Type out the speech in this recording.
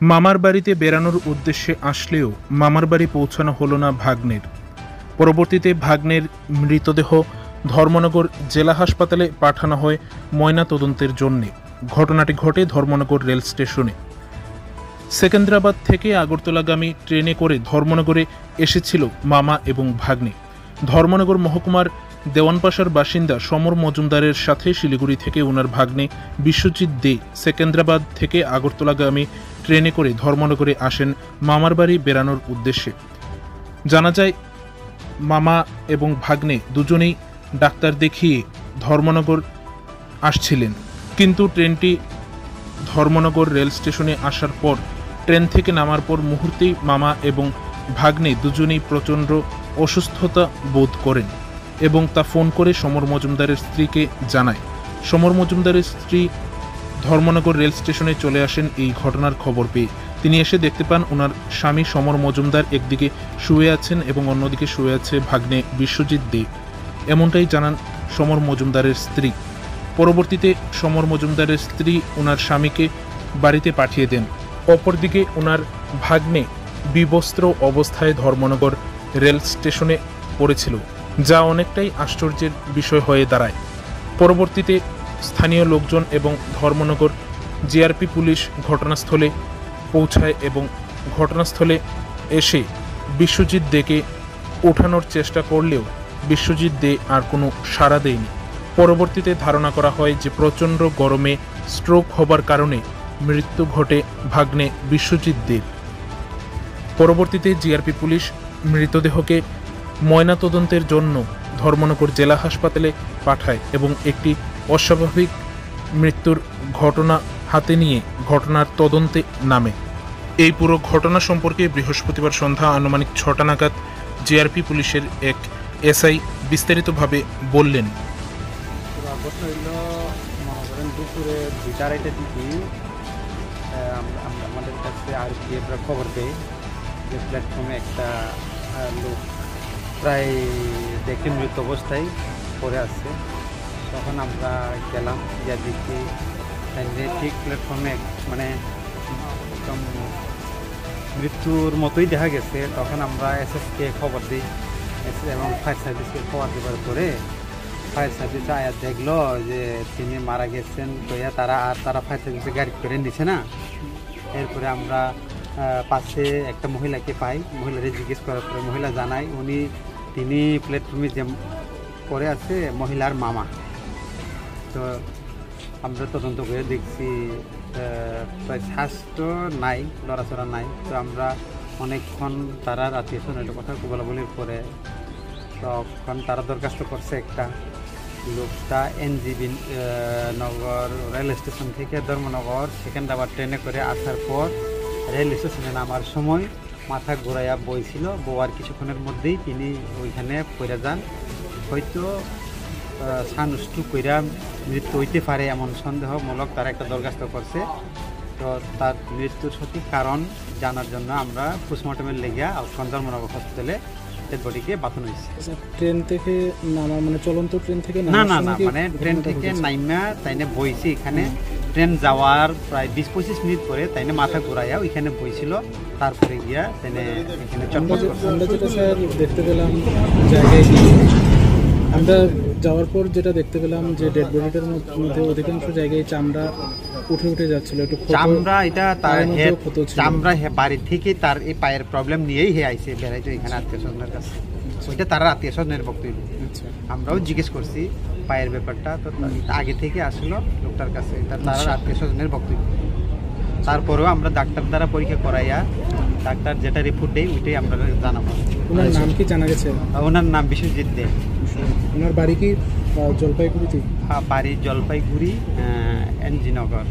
মামার বাড়িতে বেড়ানোর উদ্দেশ্যে আসলেও মামার বাড়ি পৌঁছানো হলো না ভাগ্নের। পরবর্তীতে ভাগ্নের মৃতদেহ ধর্মনগর জেলা হাসপাতালে পাঠানো হয় ময়না তদন্তের জন্যে। ঘটনাটি ঘটে ধর্মনগর রেল স্টেশনে। সেকেন্দ্রাবাদ থেকে আগরতলাগামী ট্রেনে করে ধর্মনগরে এসেছিল মামা এবং ভাগ্নে। ধর্মনগর মহকুমার দেওয়ানপাশার বাসিন্দা সমর মজুমদারের সাথে শিলিগুড়ি থেকে ওনার ভাগ্নে বিশ্বজিৎ দে সেকেন্দ্রাবাদ থেকে আগরতলাগামী ট্রেনে করে ধর্মনগরে আসেন মামার বাড়ি বেড়ানোর উদ্দেশ্যে। জানা যায় মামা এবং ভাগ্নে দুজনেই ডাক্তার দেখিয়ে ধর্মনগর আসছিলেন, কিন্তু ট্রেনটি ধর্মনগর রেল স্টেশনে আসার পর ট্রেন থেকে নামার পর মুহূর্তেই মামা এবং ভাগ্নে দুজনেই প্রচণ্ড অসুস্থতা বোধ করেন এবং তা ফোন করে সমর মজুমদারের স্ত্রীকে জানায়। সমর মজুমদারের স্ত্রী ধর্মনগর রেল স্টেশনে চলে আসেন এই ঘটনার খবর পেয়ে। তিনি এসে দেখতে পান ওনার স্বামী সমর মজুমদার একদিকে শুয়ে আছেন এবং অন্যদিকে শুয়ে আছে ভাগ্নে বিশ্বজিৎ দে, এমনটাই জানান সমর মজুমদারের স্ত্রী। পরবর্তীতে সমর মজুমদারের স্ত্রী ওনার স্বামীকে বাড়িতে পাঠিয়ে দেন। অপরদিকে ওনার ভাগ্নে বিবস্ত্র অবস্থায় ধর্মনগর রেল স্টেশনে পড়েছিল, যা অনেকটাই আশ্চর্যের বিষয় হয়ে দাঁড়ায়। পরবর্তীতে স্থানীয় লোকজন এবং ধর্মনগর জিআরপি পুলিশ ঘটনাস্থলে পৌঁছায় এবং ঘটনাস্থলে এসে বিশ্বজিৎ দেকে ওঠানোর চেষ্টা করলেও বিশ্বজিৎ দে আর কোনো সাড়া দেয়নি। পরবর্তীতে ধারণা করা হয় যে প্রচণ্ড গরমে স্ট্রোক হবার কারণে মৃত্যু ঘটে ভাগ্নে বিশ্বজিৎ দের। পরবর্তীতে জিআরপি পুলিশ মৃতদেহকে ময়নাতদন্তের জন্য ধর্মনগর জেলা হাসপাতালে পাঠায় এবং একটি অস্বাভাবিক মৃত্যুর ঘটনা হাতে নিয়ে ঘটনার তদন্তে নামে। এই পুরো ঘটনা সম্পর্কে বৃহস্পতিবার সন্ধ্যা আনুমানিক ৬টা নাগাদ জিআরপি পুলিশের এক এসআই বিস্তারিতভাবে বললেন। দুপুরে 2:30টার দিকে আমাদের কাছে আরপিএফরা খবর দেয় যে প্ল্যাটফর্মে একটা লোক প্রায় দেখে মৃত অবস্থায় পড়ে আসছে। তখন আমরা গেলাম, যা দেখি ঠিক প্ল্যাটফর্মে মানে একদম মৃত্যুর মতোই দেখা গেছে। তখন আমরা এসএসকে খবর দিই এবং ফায়ার সার্ভিসকে খবর দেওয়ার পরে ফায়ার সার্ভিসে আয়া দেখলো যে তিনি মারা গেছেন, তো তারা ফায়ার সার্ভিসে গাড়ি করে নিছে না। এরপরে আমরা পাশে একটা মহিলাকে পাই, মহিলারে জিজ্ঞেস করার পরে মহিলা জানায় তিনি প্ল্যাটফর্মে যে পড়ে আছে মহিলার মামা। তো আমরা তদন্ত করে দেখছি প্রায় স্বাস্থ্য নাই, লড়াচড়া নাই। তো আমরা অনেকক্ষণ তারা আত্মীয় কথা বলাবলির পরে তখন তারা দরখাস্ত করছে একটা লোকটা এনজিবি নগর রেল স্টেশন থেকে ধর্মনগর সেকেন্দ্রাবাদ ট্রেনে করে আসার পর রেল স্টেশনে নামার সময় মাথা ঘোরাইয়া বইছিল, বউয়ার কিছুক্ষণের মধ্যেই তিনি ওইখানে পড়ে যান। হয়তো সানুষ্টু কইরা মৃত্যু হইতে পারে এমন সন্দেহমূলক তারা একটা দরখাস্ত করছে। তো তার মৃত্যুর সঠিক কারণ জানার জন্য আমরা পোস্টমর্টমের লেগে ধর্মনগর হসপিটালে বডিকে পাঠানো হয়েছে। ট্রেন থেকে নামা মানে চলন্ত ট্রেন থেকে না মানে ট্রেন থেকে নাইমা তাইনে বইছে। এখানে ট্রেন যাওয়ার প্রায় 20-25 মিনিট পরে তাইনে মাথা ঘুরাইয়া ওইখানে বইছিল। তারপরে গিয়া তাইনে এখানে চটপট। আমরা যেটা স্যার দেখতে পেলাম জায়গায় আমরা যাওয়ার পর যেটা দেখতে পেলাম যে ডেড বডিটার মধ্যে অধিকাংশ জায়গায় চামড়া উঠে যাচ্ছিল। একটু চামড়া, এটা তার চামড়া বাড়ি থেকে তার এই পায়ের প্রবলেম নিয়েই আইসে বেড়াইতো এখানে আত্মীয় স্বজনের কাছে। ওইটা তারা আত্মীয় স্বজনের বক্তব্য। আমরাও জিজ্ঞেস করছি পায়ের ব্যাপারটা, তো আগে থেকে আসলো লোকটার কাছে, এটা তার আত্মীয় স্বজনের বক্তব্য। তারপরেও আমরা ডাক্তার দ্বারা পরীক্ষা করাইয়া ডাক্তার যেটা রিপোর্ট দেয় ওইটাই আমরা জানাবো। ওনার নাম কি জানা গেছে? ওনার নাম বিশ্বজিৎ দে। ওনার বাড়ি কি জলপাইগুড়িতে? বাড়ি জলপাইগুড়ি এনজি নগর।